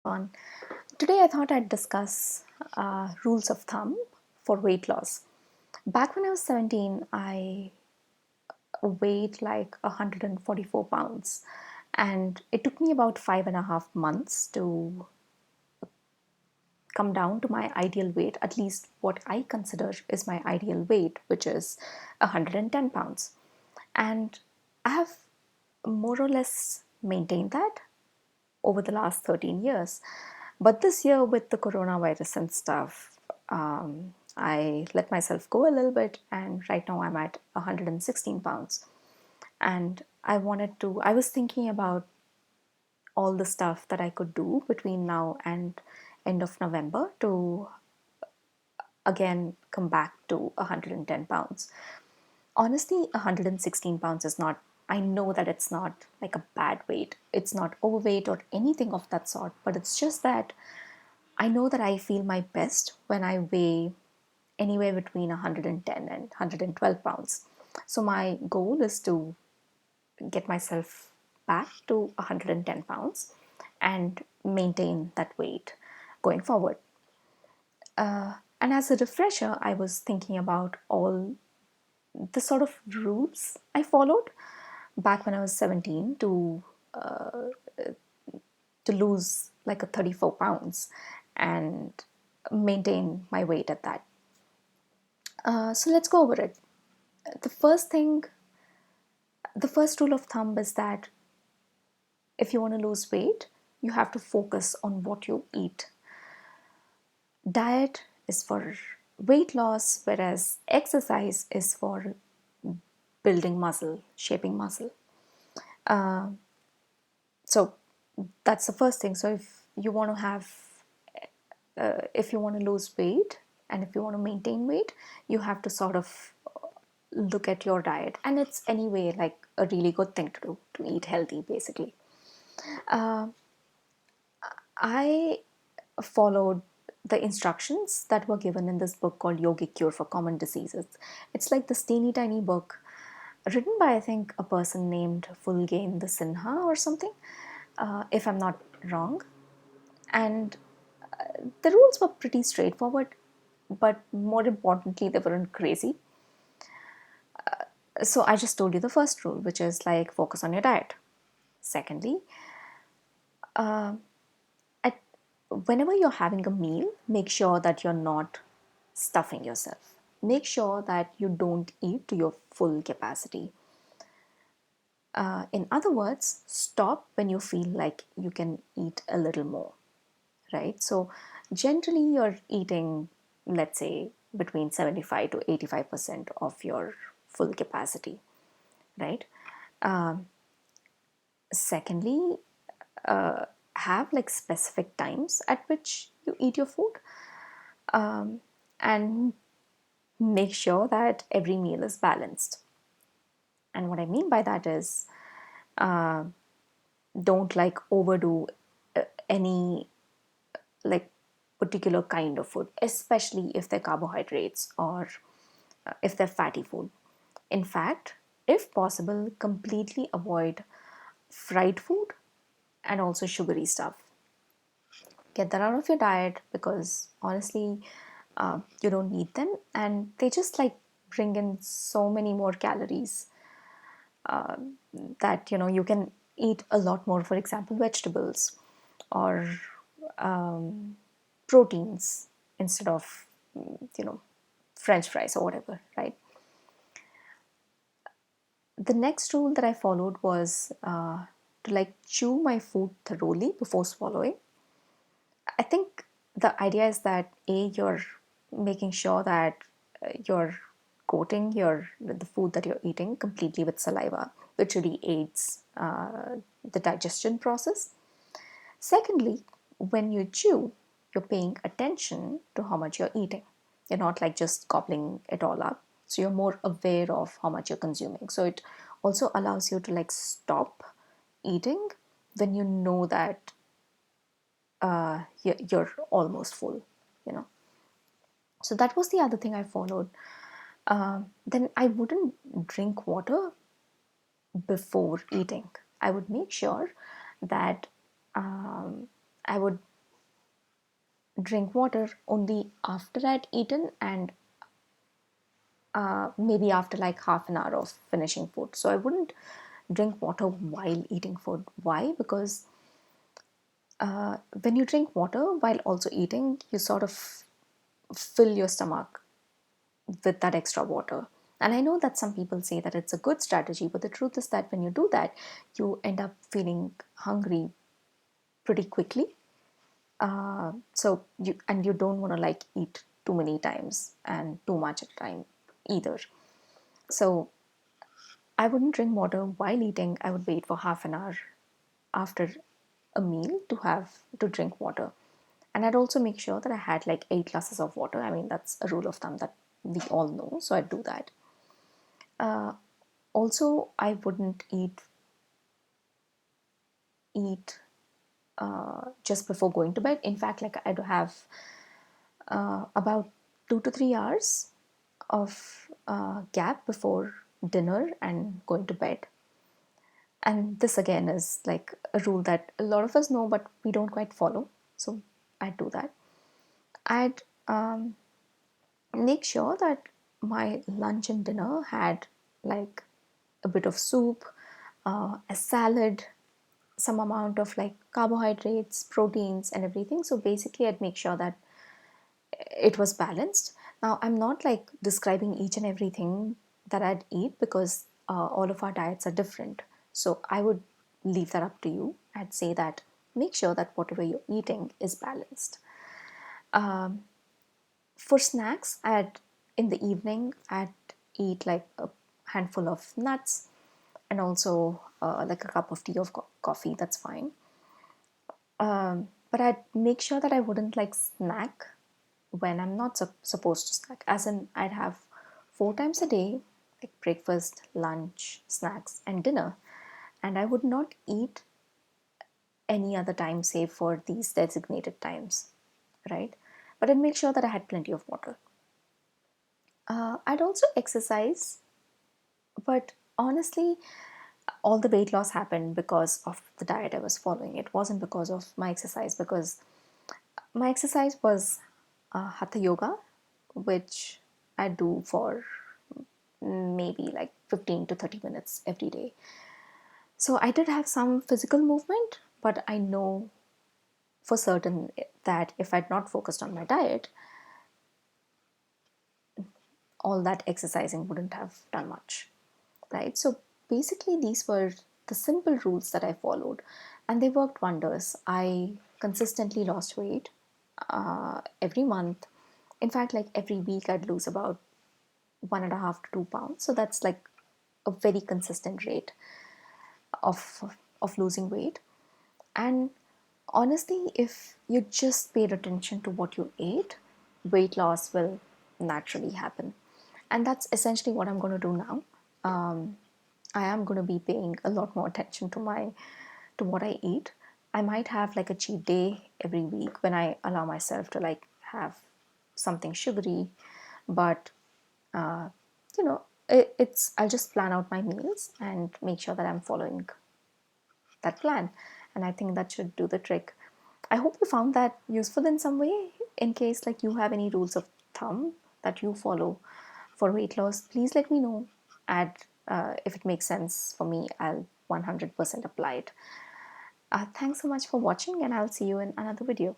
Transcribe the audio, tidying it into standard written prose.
On. Today, I thought I'd discuss rules of thumb for weight loss. Back when I was 17, I weighed like 144 pounds, and it took me about 5.5 months to come down to my ideal weight, at least what I consider is my ideal weight, which is 110 pounds. And I have more or less maintained that over the last 13 years. But this year, with the coronavirus and stuff, I let myself go a little bit, and right now I'm at 116 pounds. And I was thinking about all the stuff that I could do between now and end of November to again come back to 110 pounds. Honestly, 116 pounds is not, I know that it's not like a bad weight. It's not overweight or anything of that sort, but it's just that I know that I feel my best when I weigh anywhere between 110 and 112 pounds. So my goal is to get myself back to 110 pounds and maintain that weight going forward. And as a refresher, I was thinking about all the sort of rules I followed back when I was 17 to lose like a 34 pounds and maintain my weight at that. So let's go over it. The first thing, the first rule of thumb is that if you want to lose weight, you have to focus on what you eat. Diet is for weight loss, whereas exercise is for building muscle, shaping muscle. So that's the first thing. So if you want to lose weight and if you want to maintain weight, you have to sort of look at your diet, and it's anyway like a really good thing to do, to eat healthy basically. I followed the instructions that were given in this book called Yogic Cure for Common Diseases. It's like this teeny tiny book written by, I think, a person named Fulgene Sinha or something, if I'm not wrong. And the rules were pretty straightforward, but more importantly, they weren't crazy. So I just told you the first rule, which is like focus on your diet. Secondly, at whenever you're having a meal, make sure that you're not stuffing yourself. Make sure that you don't eat to your full capacity. In other words, stop when you feel like you can eat a little more, right? So, generally, you're eating, let's say, between 75 to 85% of your full capacity, right? Secondly, have like specific times at which you eat your food, and make sure that every meal is balanced. And what I mean by that is, don't like overdo any like particular kind of food, especially if they're carbohydrates or if they're fatty food. In fact, if possible, completely avoid fried food and also sugary stuff. Get that out of your diet, because honestly, you don't need them, and they just like bring in so many more calories that you can eat a lot more. For example, vegetables or proteins instead of you know french fries or whatever, right? The next rule that I followed was to like chew my food thoroughly before swallowing. I think the idea is that you're making sure that you're coating the food that you're eating completely with saliva, which really aids the digestion process. Secondly, when you chew, you're paying attention to how much you're eating. You're not like just gobbling it all up. So you're more aware of how much you're consuming. So it also allows you to like stop eating when you know that you're almost full, you know. So that was the other thing I followed. Then I wouldn't drink water before eating. I would make sure that I would drink water only after I'd eaten, and maybe after like half an hour of finishing food. So I wouldn't drink water while eating food. Why? Because when you drink water while also eating, you sort of fill your stomach with that extra water. And I know that some people say that it's a good strategy, but the truth is that when you do that, you end up feeling hungry pretty quickly. So you don't want to like eat too many times and too much at a time either. So I wouldn't drink water while eating. I would wait for half an hour after a meal to drink water. And I'd also make sure that I had like 8 glasses of water. I mean, that's a rule of thumb that we all know. So I'd do that. Also, I wouldn't eat just before going to bed. In fact, like I'd have about 2 to 3 hours of gap before dinner and going to bed. And this again is like a rule that a lot of us know, but we don't quite follow. So I'd do that. I'd make sure that my lunch and dinner had like a bit of soup, a salad, some amount of like carbohydrates, proteins, and everything. So basically, I'd make sure that it was balanced. Now, I'm not like describing each and everything that I'd eat because all of our diets are different. So I would leave that up to you. I'd say that make sure that whatever you're eating is balanced. For snacks, in the evening, I'd eat like a handful of nuts and also like a cup of tea or coffee. That's fine. But I'd make sure that I wouldn't like snack when I'm not supposed to snack. As in, I'd have 4 times a day, like breakfast, lunch, snacks, and dinner. And I would not eat any other time save for these designated times, right? But I'd make sure that I had plenty of water. I'd also exercise, but honestly, all the weight loss happened because of the diet I was following. It wasn't because of my exercise, because my exercise was hatha yoga, which I do for maybe like 15 to 30 minutes every day. So I did have some physical movement, but I know for certain that if I'd not focused on my diet, all that exercising wouldn't have done much, right? So basically, these were the simple rules that I followed, and they worked wonders. I consistently lost weight every month. In fact, like every week, I'd lose about 1.5 to 2 pounds. So that's like a very consistent rate of losing weight. And honestly, if you just paid attention to what you ate, weight loss will naturally happen. And that's essentially what I'm going to do now. I am going to be paying a lot more attention to what I eat. I might have like a cheat day every week when I allow myself to like have something sugary, but you know, it's I'll just plan out my meals and make sure that I'm following that plan. And I think that should do the trick. I hope you found that useful in some way. In case like you have any rules of thumb that you follow for weight loss, please let me know. Add if it makes sense for me, I'll 100% apply it. Thanks so much for watching, and I'll see you in another video.